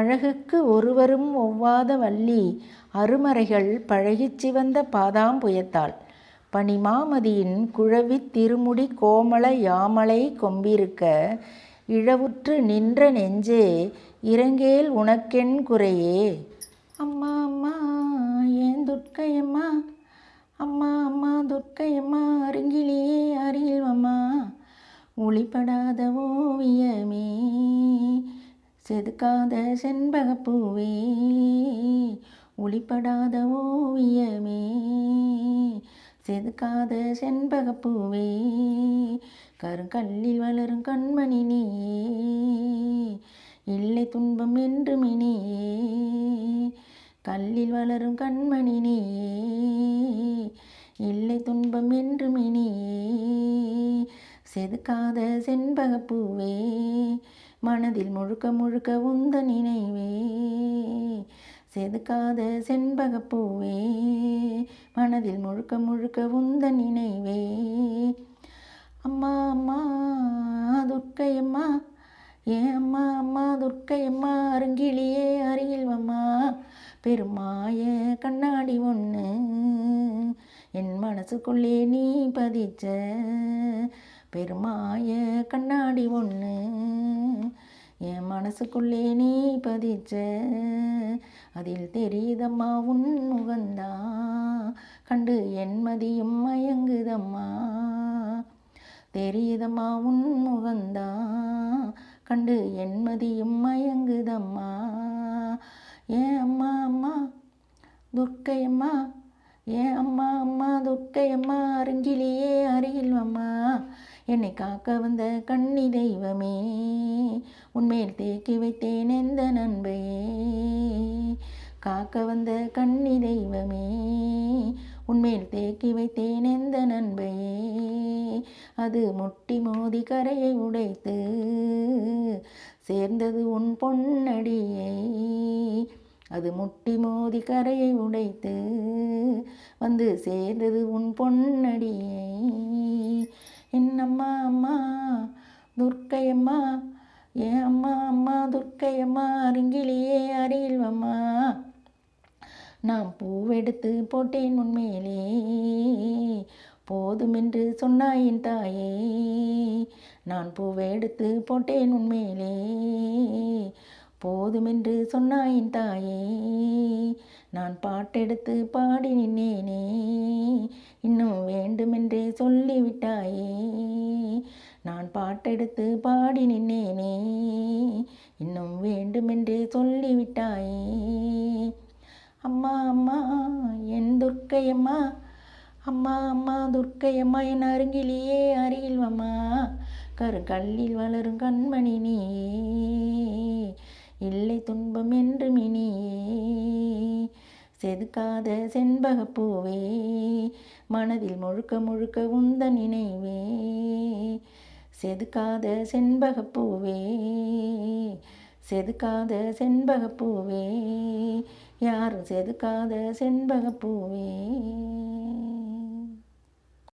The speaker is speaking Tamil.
அழகுக்கு ஒருவரும் ஒவ்வாத வள்ளி அருமறைகள் பழகிச் சிவந்த பாதாம்புயத்தாள் பனிமாமதியின் குழவித் திருமுடி கோமள யாமலை கொம்பிருக்க இழவுற்று நின்ற நெஞ்சே இரங்கேல் உனக்கென் குறையே. அம்மா அம்மா ஏன் துர்க்கையம்மா, அம்மா அம்மா துர்க்கையம்மா அருங்கிலேயே அருகில்வம்மா, ஒளிப்படாத ஓவியமே செதுக்காத செண்பகப்பூவே, ஒளிப்படாத ஓவியமே செதுக்காத செண்பகப்பூவே, கருங்கல்லில் வளரும் கண்மணி நீயே, இல்லை துன்பம் என்றும் இனியே, கல்லில் வளரும் கண்மணி நீயே, இல்லை துன்பம் என்றும் இனியே, செதுக்காத செண்பகப்பூவே, மனதில் முழுக்க முழுக்க உந்த நினைவே, செதுக்காத செண்பகப்பூவே, மனதில் முழுக்க முழுக்க உந்த நினைவே. அம்மா அம்மா துர்க்கையம்மா, ஏன் அம்மா அம்மா துர்க்கையம்மா அருங்கிலேயே அருகில்வம்மா, பெருமாய கண்ணாடி ஒன்று என் மனசுக்குள்ளே நீ பதிச்ச, பெருமாய கண்ணாடி ஒன்று என் மனசுக்குள்ளே நீ பதிச்ச, அதில் தெரியுதம்மா உன் முகந்தா, கண்டு என் மதியும் மயங்குதம்மா, தெரியுதம்மா உன் முகந்தா, கண்டு என் மதியும் மயங்குதம்மா. ஏன் அம்மா அம்மா துர்க்கையம்மா, ஏன் அம்மா அம்மா துர்க்கையம்மா அருங்கிலேயே அருகில்வம்மா, என்னை காக்க வந்த கன்னி தெய்வமே, உன்மேல் தேக்கி வைத்தேன் எந்த நண்பையே, காக்க வந்த கன்னி தெய்வமே, உன்மேல் தேக்கி வைத்தேன் எந்த நண்பையே, அது முட்டி மோதி கரையை உடைத்து சேர்ந்தது உன் பொன்னடியை, அது முட்டி மோதி கரையை உடைத்து வந்து சேர்ந்தது உன் பொன்னடியை. என் அம்மா அம்மா துர்க்கையம்மா, ஏன் அம்மா அம்மா துர்க்கையம்மா அருங்கிலேயே அருகில்வம்மா, நான் பூவெடுத்து போட்டேன் உன்மேலே போதுமென்று சொன்னாயின் தாயே, நான் பூவெடுத்து போட்டேன் உன்மேலே போதுமென்று சொன்னாயின் தாயே, நான் பாட்டெடுத்து பாடி நின்னேனே இன்னும் வேண்டுமென்றே சொல்லிவிட்டாயே, நான் பாட்டெடுத்து பாடி நின்னேனே இன்னும் வேண்டுமென்றே சொல்லிவிட்டாயே. அம்மா அம்மா என் துர்க்கையம்மா, அம்மா அம்மா துர்க்கையம்மா என் அருங்கிலேயே அருகில்வம்மா, கருங்கல்லில் வளரும் கண்மணி நீயே, இல்லை துன்பம் என்றும் இனியே, செதுக்காத செண்பகப்பூவே, மனதில் முழுக்க முழுக்க உந்த நினைவே, செதுக்காத செண்பகப்பூவே, செதுக்காத செண்பகப்பூவே, யாரும் செதுக்காத செண்பகப்பூவே.